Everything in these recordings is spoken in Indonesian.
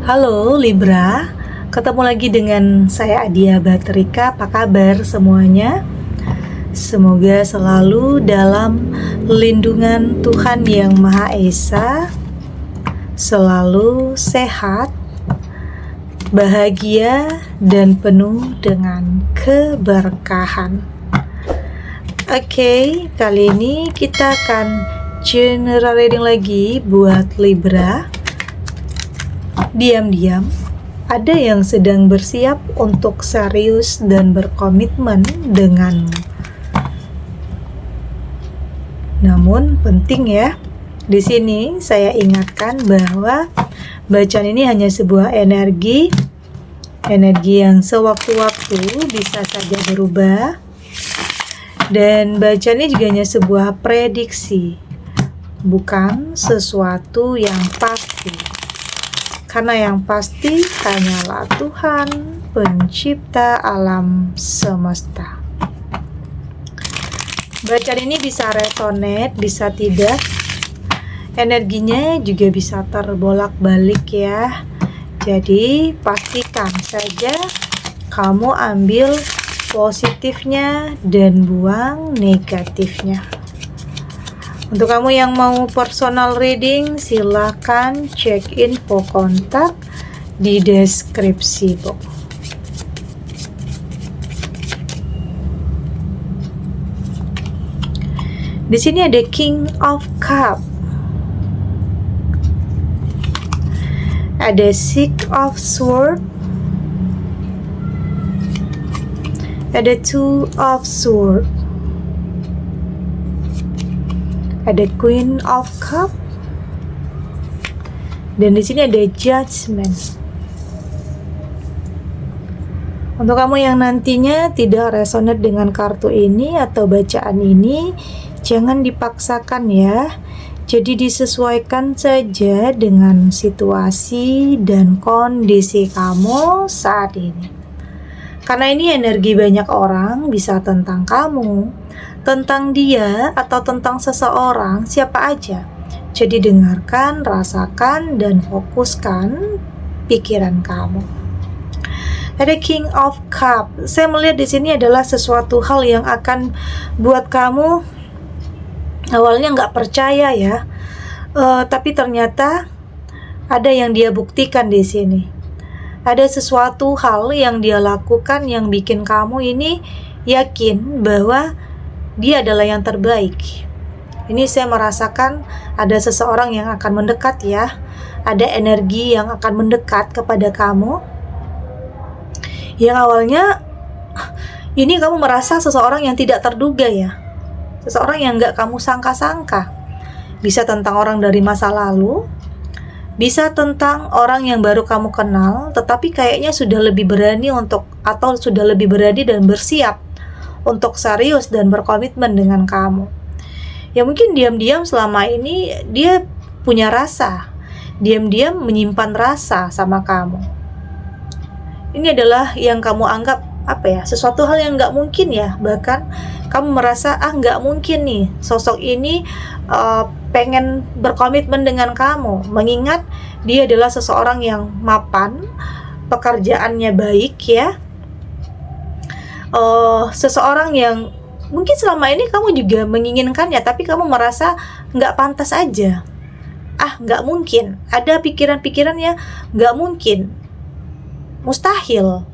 Halo Libra, ketemu lagi dengan saya Adia Baterika. Apa kabar semuanya? Semoga selalu dalam lindungan Tuhan Yang Maha Esa, selalu sehat, bahagia, dan penuh dengan keberkahan. Oke, kali ini kita akan general reading lagi buat Libra. Diam-diam, ada yang sedang bersiap untuk serius dan berkomitmen denganmu. Namun penting ya, di sini saya ingatkan bahwa bacaan ini hanya sebuah energi yang sewaktu-waktu bisa saja berubah, dan bacaan ini juga hanya sebuah prediksi, bukan sesuatu yang pasti. Karena yang pasti hanyalah Tuhan, pencipta alam semesta. Bacaan ini bisa resonate, bisa tidak. Energinya juga bisa terbolak-balik ya. Jadi pastikan saja kamu ambil positifnya dan buang negatifnya. Untuk kamu yang mau personal reading, silakan cek info kontak di deskripsi box. Di sini ada King of Cup, ada Six of Sword, ada Two of Sword, ada Queen of Cup, dan di sini ada Judgment. Untuk kamu yang nantinya tidak resonate dengan kartu ini atau bacaan ini, jangan dipaksakan ya. Jadi disesuaikan saja dengan situasi dan kondisi kamu saat ini. Karena ini energi banyak orang, bisa tentang kamu, tentang dia, atau tentang seseorang, siapa aja. Jadi dengarkan, rasakan, dan fokuskan pikiran kamu. Ada King of Cup. Saya melihat di sini adalah sesuatu hal yang akan buat kamu awalnya nggak percaya ya, tapi ternyata ada yang dia buktikan di sini. Ada sesuatu hal yang dia lakukan yang bikin kamu ini yakin bahwa dia adalah yang terbaik. Ini saya merasakan ada seseorang yang akan mendekat ya. Ada energi yang akan mendekat kepada kamu. Yang awalnya ini kamu merasa seseorang yang tidak terduga ya. Seseorang yang gak kamu sangka-sangka. Bisa tentang orang dari masa lalu, bisa tentang orang yang baru kamu kenal, tetapi kayaknya sudah lebih berani dan bersiap untuk serius dan berkomitmen dengan kamu. Ya mungkin diam-diam selama ini dia punya rasa, diam-diam menyimpan rasa sama kamu. Ini adalah yang kamu anggap sesuatu hal yang nggak mungkin ya. Bahkan kamu merasa nggak mungkin nih sosok ini pengen berkomitmen dengan kamu, mengingat dia adalah seseorang yang mapan, pekerjaannya baik ya, seseorang yang mungkin selama ini kamu juga menginginkannya, tapi kamu merasa nggak pantas aja. Nggak mungkin. Ada pikiran-pikiran yang nggak mungkin, mustahil.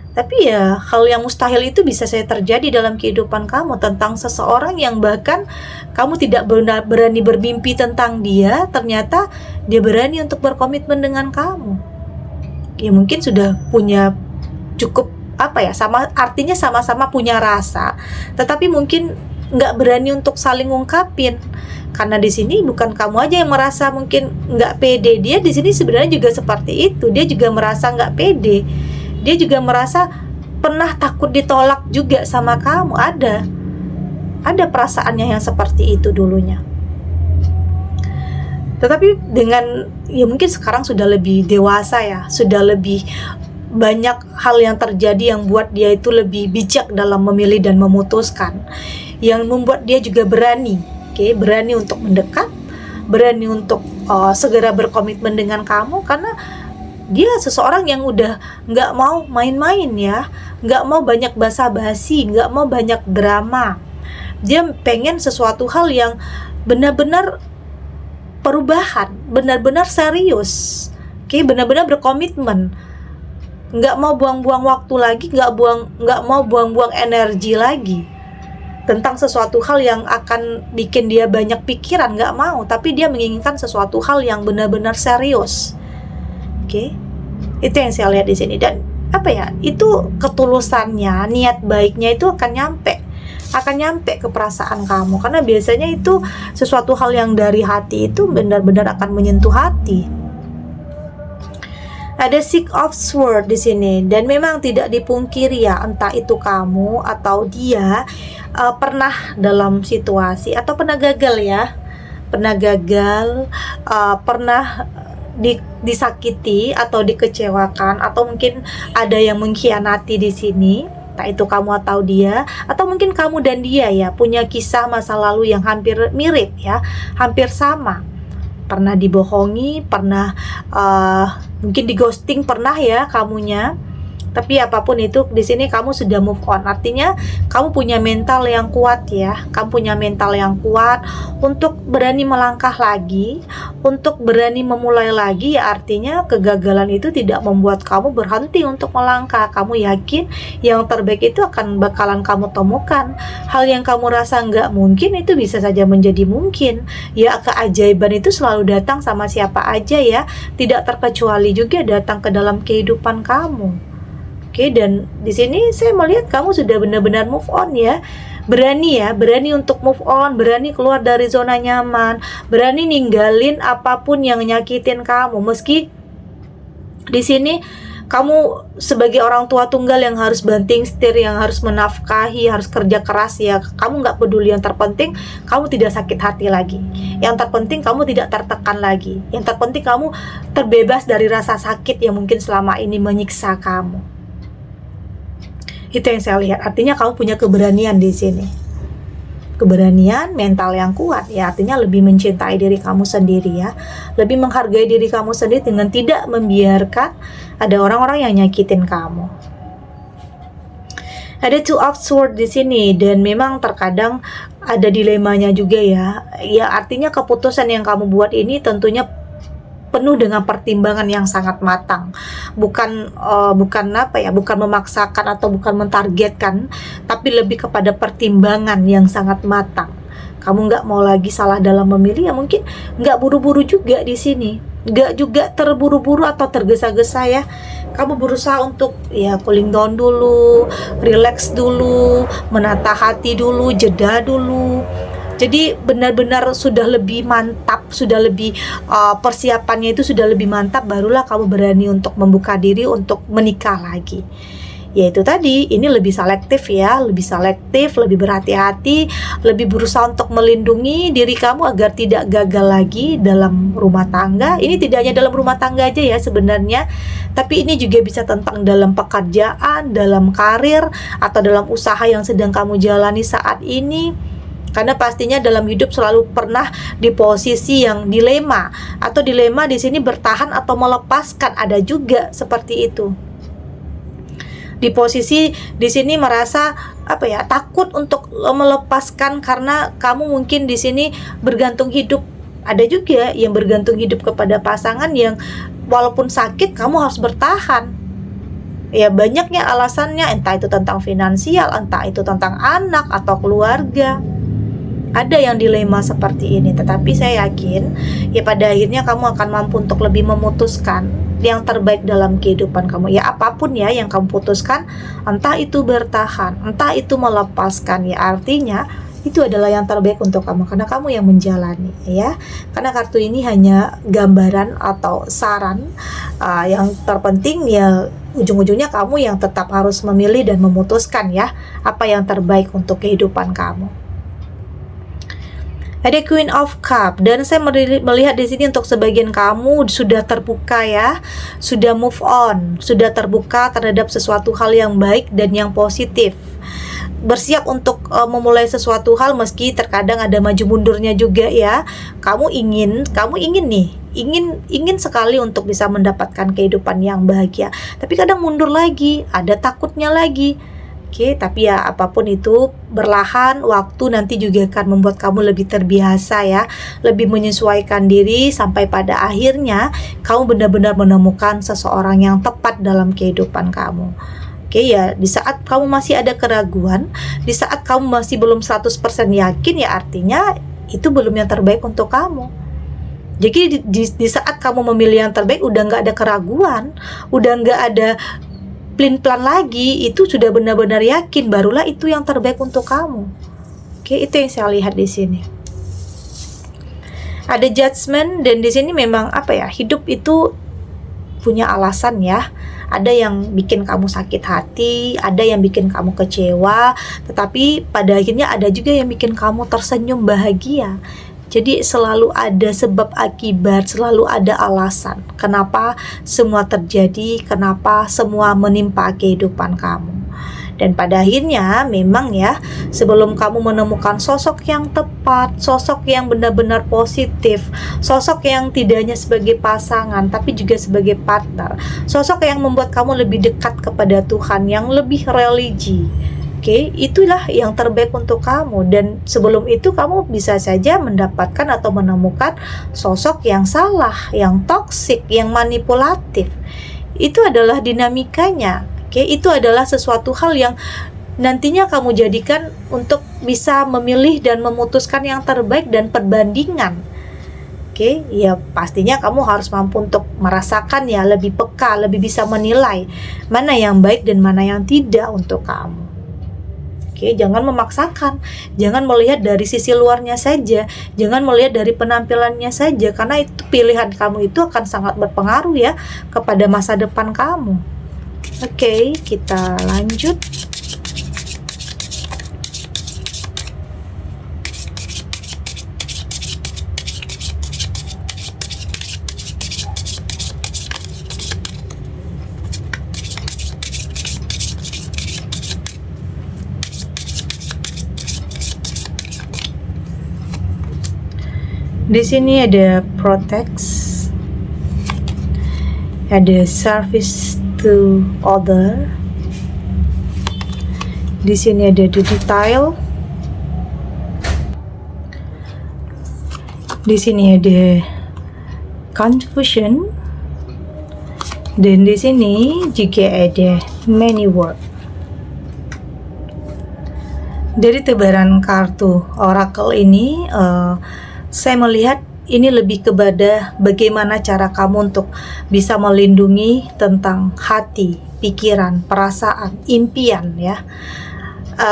Tapi ya hal yang mustahil itu bisa saja terjadi dalam kehidupan kamu, tentang seseorang yang bahkan kamu tidak berani bermimpi tentang dia, ternyata dia berani untuk berkomitmen dengan kamu. Ya mungkin sudah punya cukup artinya sama-sama punya rasa, tetapi mungkin nggak berani untuk saling ungkapin. Karena di sini bukan kamu aja yang merasa mungkin nggak pede, dia di sini sebenarnya juga seperti itu. Dia juga merasa nggak pede. Dia juga merasa pernah takut ditolak juga sama kamu. Ada perasaannya yang seperti itu dulunya. Tetapi dengan mungkin sekarang sudah lebih dewasa ya, sudah lebih banyak hal yang terjadi yang buat dia itu lebih bijak dalam memilih dan memutuskan, yang membuat dia juga berani, berani untuk mendekat, berani untuk segera berkomitmen dengan kamu, karena dia seseorang yang udah nggak mau main-main ya, nggak mau banyak basa-basi, nggak mau banyak drama. Dia pengen sesuatu hal yang benar-benar perubahan, benar-benar serius, oke, benar-benar berkomitmen, nggak mau buang-buang waktu lagi, nggak mau buang-buang energi lagi tentang sesuatu hal yang akan bikin dia banyak pikiran, nggak mau. Tapi dia menginginkan sesuatu hal yang benar-benar serius, oke. Itu yang saya lihat di sini. Dan apa ya, itu ketulusannya, niat baiknya itu akan nyampe ke perasaan kamu, karena biasanya itu sesuatu hal yang dari hati itu benar-benar akan menyentuh hati. Ada Six of Swords di sini, dan memang tidak dipungkiri ya, entah itu kamu atau dia pernah dalam situasi atau pernah gagal ya, pernah disakiti atau dikecewakan, atau mungkin ada yang mengkhianati di sini. Entah itu kamu atau dia, atau mungkin kamu dan dia ya punya kisah masa lalu yang hampir mirip ya, hampir sama. Pernah dibohongi, pernah mungkin di ghosting, pernah ya kamunya. Tapi apapun itu, di sini kamu sudah move on. Artinya kamu punya mental yang kuat ya. Kamu punya mental yang kuat untuk berani melangkah lagi, untuk berani memulai lagi ya. Artinya kegagalan itu tidak membuat kamu berhenti untuk melangkah. Kamu yakin yang terbaik itu bakalan kamu temukan. Hal yang kamu rasa nggak mungkin itu bisa saja menjadi mungkin. Ya, keajaiban itu selalu datang sama siapa aja ya. Tidak terkecuali juga datang ke dalam kehidupan kamu. Oke, dan di sini saya melihat kamu sudah benar-benar move on ya. Berani untuk move on, berani keluar dari zona nyaman, berani ninggalin apapun yang nyakitin kamu. Meski di sini kamu sebagai orang tua tunggal yang harus banting setir, yang harus menafkahi, harus kerja keras ya. Kamu nggak peduli, yang terpenting kamu tidak sakit hati lagi. Yang terpenting kamu tidak tertekan lagi. Yang terpenting kamu terbebas dari rasa sakit yang mungkin selama ini menyiksa kamu. Itu yang saya lihat. Artinya kamu punya keberanian di sini. Keberanian, mental yang kuat ya. Artinya lebih mencintai diri kamu sendiri ya. Lebih menghargai diri kamu sendiri dengan tidak membiarkan ada orang-orang yang nyakitin kamu. Ada Two of Swords di sini, dan memang terkadang ada dilemanya juga ya. Ya, artinya keputusan yang kamu buat ini tentunya penuh dengan pertimbangan yang sangat matang. Bukan memaksakan atau bukan mentargetkan, tapi lebih kepada pertimbangan yang sangat matang. Kamu nggak mau lagi salah dalam memilih ya, mungkin nggak buru-buru juga di sini, nggak juga terburu-buru atau tergesa-gesa ya. Kamu berusaha untuk ya cooling down dulu, relax dulu, menata hati dulu, jeda dulu. Jadi benar-benar sudah lebih mantap, sudah lebih persiapannya itu sudah lebih mantap, barulah kamu berani untuk membuka diri untuk menikah lagi. Yaitu tadi, ini lebih selektif ya, lebih berhati-hati, lebih berusaha untuk melindungi diri kamu agar tidak gagal lagi dalam rumah tangga. Ini tidak hanya dalam rumah tangga aja ya sebenarnya, tapi ini juga bisa tentang dalam pekerjaan, dalam karir, atau dalam usaha yang sedang kamu jalani saat ini. Karena pastinya dalam hidup selalu pernah di posisi yang dilema, atau dilema di sini bertahan atau melepaskan, ada juga seperti itu. Di posisi di sini merasa takut untuk melepaskan karena kamu mungkin di sini bergantung hidup. Ada juga yang bergantung hidup kepada pasangan yang walaupun sakit kamu harus bertahan. Ya, banyaknya alasannya, entah itu tentang finansial, entah itu tentang anak atau keluarga. Ada yang dilema seperti ini, tetapi saya yakin ya pada akhirnya kamu akan mampu untuk lebih memutuskan yang terbaik dalam kehidupan kamu. Ya, apapun ya yang kamu putuskan, entah itu bertahan, entah itu melepaskan, ya artinya itu adalah yang terbaik untuk kamu, karena kamu yang menjalani ya. Karena kartu ini hanya gambaran atau saran, yang terpenting ya ujung-ujungnya kamu yang tetap harus memilih dan memutuskan ya apa yang terbaik untuk kehidupan kamu. Ada Queen of Cup, dan saya melihat di sini untuk sebagian kamu sudah terbuka ya, sudah move on, sudah terbuka terhadap sesuatu hal yang baik dan yang positif. bersiap untuk memulai sesuatu hal, meski terkadang ada maju mundurnya juga ya. Kamu ingin sekali untuk bisa mendapatkan kehidupan yang bahagia, tapi kadang mundur lagi, ada takutnya lagi. Oke, tapi ya apapun itu berlahan, waktu nanti juga akan membuat kamu lebih terbiasa ya, lebih menyesuaikan diri, sampai pada akhirnya kamu benar-benar menemukan seseorang yang tepat dalam kehidupan kamu. Oke ya, di saat kamu masih ada keraguan, di saat kamu masih belum 100% yakin, ya artinya itu belum yang terbaik untuk kamu. Jadi di saat kamu memilih yang terbaik, udah nggak ada keraguan, udah nggak ada plan lagi, itu sudah benar-benar yakin, barulah itu yang terbaik untuk kamu. Oke, itu yang saya lihat di sini. Ada judgment, dan di sini memang hidup itu punya alasan ya. Ada yang bikin kamu sakit hati, ada yang bikin kamu kecewa, tetapi pada akhirnya ada juga yang bikin kamu tersenyum bahagia. Jadi selalu ada sebab akibat, selalu ada alasan kenapa semua terjadi, kenapa semua menimpa kehidupan kamu. Dan pada akhirnya memang ya, sebelum kamu menemukan sosok yang tepat, sosok yang benar-benar positif, sosok yang tidak hanya sebagai pasangan tapi juga sebagai partner, sosok yang membuat kamu lebih dekat kepada Tuhan, yang lebih religi, oke, itulah yang terbaik untuk kamu. Dan sebelum itu kamu bisa saja mendapatkan atau menemukan sosok yang salah, yang toksik, yang manipulatif. Itu adalah dinamikanya. Oke, itu adalah sesuatu hal yang nantinya kamu jadikan untuk bisa memilih dan memutuskan yang terbaik dan perbandingan. Oke, ya pastinya kamu harus mampu untuk merasakan ya, lebih peka, lebih bisa menilai mana yang baik dan mana yang tidak untuk kamu. Oke, jangan memaksakan, jangan melihat dari sisi luarnya saja, jangan melihat dari penampilannya saja, karena itu pilihan kamu itu akan sangat berpengaruh ya kepada masa depan kamu. Oke, kita lanjut. Di sini ada protects, ada service to other. Di sini ada the detail. Di sini ada confusion. Dan di sini juga ada many word. Dari tebaran kartu oracle ini, saya melihat ini lebih kepada bagaimana cara kamu untuk bisa melindungi tentang hati, pikiran, perasaan, impian ya.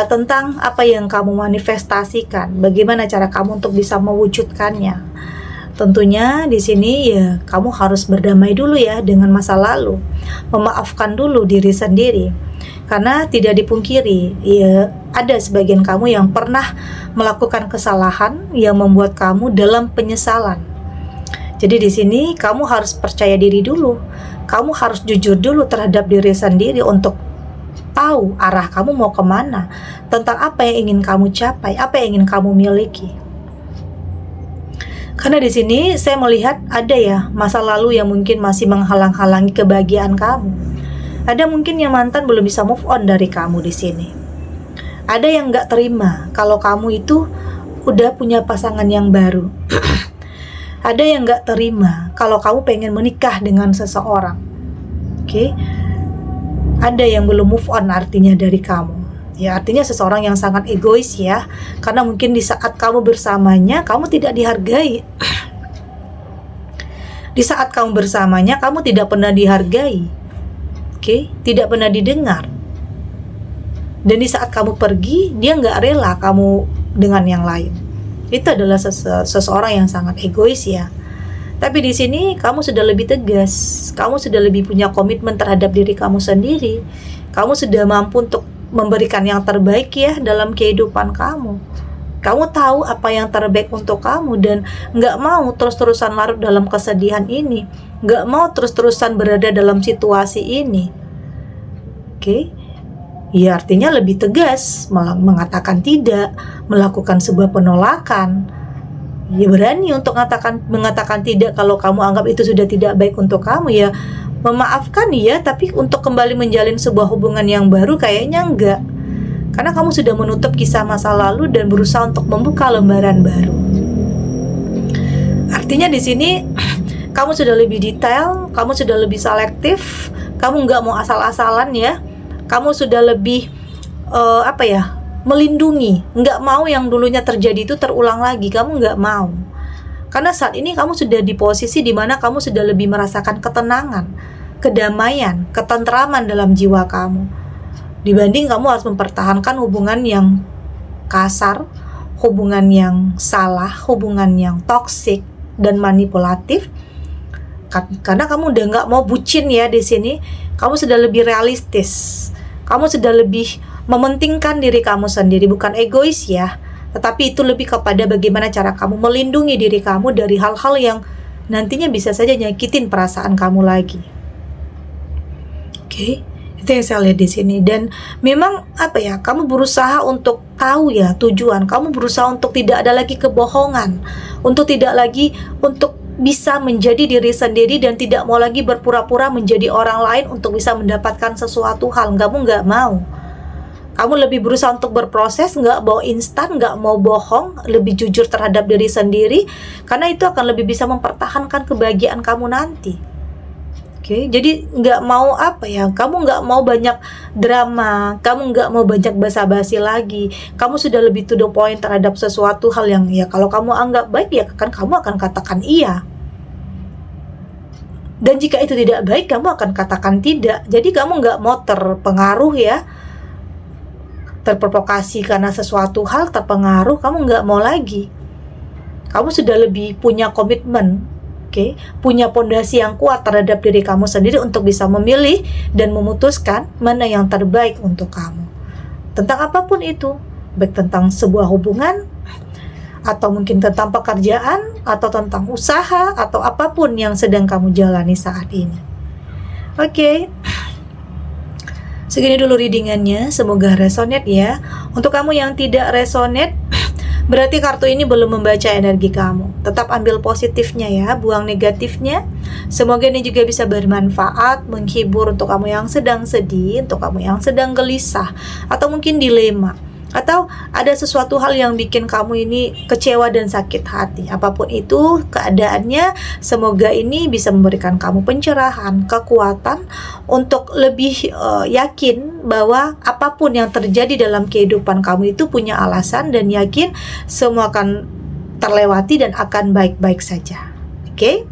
Tentang apa yang kamu manifestasikan, bagaimana cara kamu untuk bisa mewujudkannya. Tentunya di sini ya kamu harus berdamai dulu ya dengan masa lalu, memaafkan dulu diri sendiri. Karena tidak dipungkiri, ya ada sebagian kamu yang pernah melakukan kesalahan yang membuat kamu dalam penyesalan. Jadi di sini kamu harus percaya diri dulu. Kamu harus jujur dulu terhadap diri sendiri untuk tahu arah kamu mau kemana, tentang apa yang ingin kamu capai, apa yang ingin kamu miliki. Karena di sini saya melihat ada ya masa lalu yang mungkin masih menghalang-halangi kebahagiaan kamu. Ada mungkin yang mantan belum bisa move on dari kamu di sini. Ada yang nggak terima kalau kamu itu udah punya pasangan yang baru. Ada yang nggak terima kalau kamu pengen menikah dengan seseorang. Oke? Ada yang belum move on artinya dari kamu. Ya artinya seseorang yang sangat egois ya. Karena mungkin di saat kamu bersamanya kamu tidak dihargai. Di saat kamu bersamanya kamu tidak pernah dihargai. Oke, tidak pernah didengar. Dan di saat kamu pergi, dia nggak rela kamu dengan yang lain. Itu adalah seseorang yang sangat egois ya. Tapi di sini kamu sudah lebih tegas, kamu sudah lebih punya komitmen terhadap diri kamu sendiri. Kamu sudah mampu untuk memberikan yang terbaik ya dalam kehidupan kamu. Kamu tahu apa yang terbaik untuk kamu dan nggak mau terus-terusan larut dalam kesedihan ini, nggak mau terus-terusan berada dalam situasi ini. Oke, ya artinya lebih tegas mengatakan tidak, melakukan sebuah penolakan. Ya berani untuk mengatakan tidak kalau kamu anggap itu sudah tidak baik untuk kamu, ya memaafkan ya, tapi untuk kembali menjalin sebuah hubungan yang baru kayaknya enggak. Karena kamu sudah menutup kisah masa lalu dan berusaha untuk membuka lembaran baru. Artinya di sini kamu sudah lebih detail, kamu sudah lebih selektif, kamu nggak mau asal-asalan ya. Kamu sudah lebih melindungi, nggak mau yang dulunya terjadi itu terulang lagi. Kamu nggak mau, karena saat ini kamu sudah di posisi di mana kamu sudah lebih merasakan ketenangan, kedamaian, ketentraman dalam jiwa kamu, dibanding kamu harus mempertahankan hubungan yang kasar, hubungan yang salah, hubungan yang toksik dan manipulatif. Karena kamu udah nggak mau bucin ya di sini, kamu sudah lebih realistis, kamu sudah lebih mementingkan diri kamu sendiri, bukan egois ya, tetapi itu lebih kepada bagaimana cara kamu melindungi diri kamu dari hal-hal yang nantinya bisa saja nyakitin perasaan kamu lagi. Oke, itu yang saya lihat di sini. Dan memang kamu berusaha untuk tahu ya tujuan, kamu berusaha untuk tidak ada lagi kebohongan, untuk tidak lagi untuk bisa menjadi diri sendiri dan tidak mau lagi berpura-pura menjadi orang lain untuk bisa mendapatkan sesuatu hal. Kamu nggak mau. Kamu lebih berusaha untuk berproses, nggak mau instan, nggak mau bohong, lebih jujur terhadap diri sendiri, karena itu akan lebih bisa mempertahankan kebahagiaan kamu nanti. Oke, jadi nggak mau kamu nggak mau banyak drama, kamu nggak mau banyak basa-basi lagi, kamu sudah lebih to the point terhadap sesuatu hal yang ya kalau kamu anggap baik ya kan kamu akan katakan iya. Dan jika itu tidak baik, kamu akan katakan tidak. Jadi kamu nggak mau terpengaruh ya, terprovokasi karena sesuatu hal, terpengaruh, kamu nggak mau lagi. Kamu sudah lebih punya komitmen, punya pondasi yang kuat terhadap diri kamu sendiri untuk bisa memilih dan memutuskan mana yang terbaik untuk kamu. Tentang apapun itu, baik tentang sebuah hubungan, atau mungkin tentang pekerjaan, atau tentang usaha, atau apapun yang sedang kamu jalani saat ini. Oke. Segini dulu readingannya, semoga resonate ya. Untuk kamu yang tidak resonate, berarti kartu ini belum membaca energi kamu. Tetap ambil positifnya ya, buang negatifnya. Semoga ini juga bisa bermanfaat, menghibur untuk kamu yang sedang sedih, untuk kamu yang sedang gelisah, atau mungkin dilema, atau ada sesuatu hal yang bikin kamu ini kecewa dan sakit hati. Apapun itu keadaannya, semoga ini bisa memberikan kamu pencerahan, kekuatan untuk lebih yakin bahwa apapun yang terjadi dalam kehidupan kamu itu punya alasan, dan yakin semua akan terlewati dan akan baik-baik saja. Oke?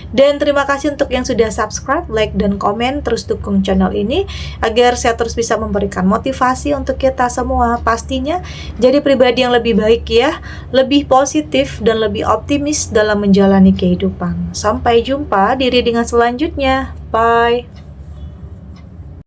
Dan terima kasih untuk yang sudah subscribe, like, dan komen. Terus dukung channel ini agar saya terus bisa memberikan motivasi untuk kita semua. Pastinya jadi pribadi yang lebih baik ya, lebih positif dan lebih optimis dalam menjalani kehidupan. Sampai jumpa di readingan selanjutnya. Bye.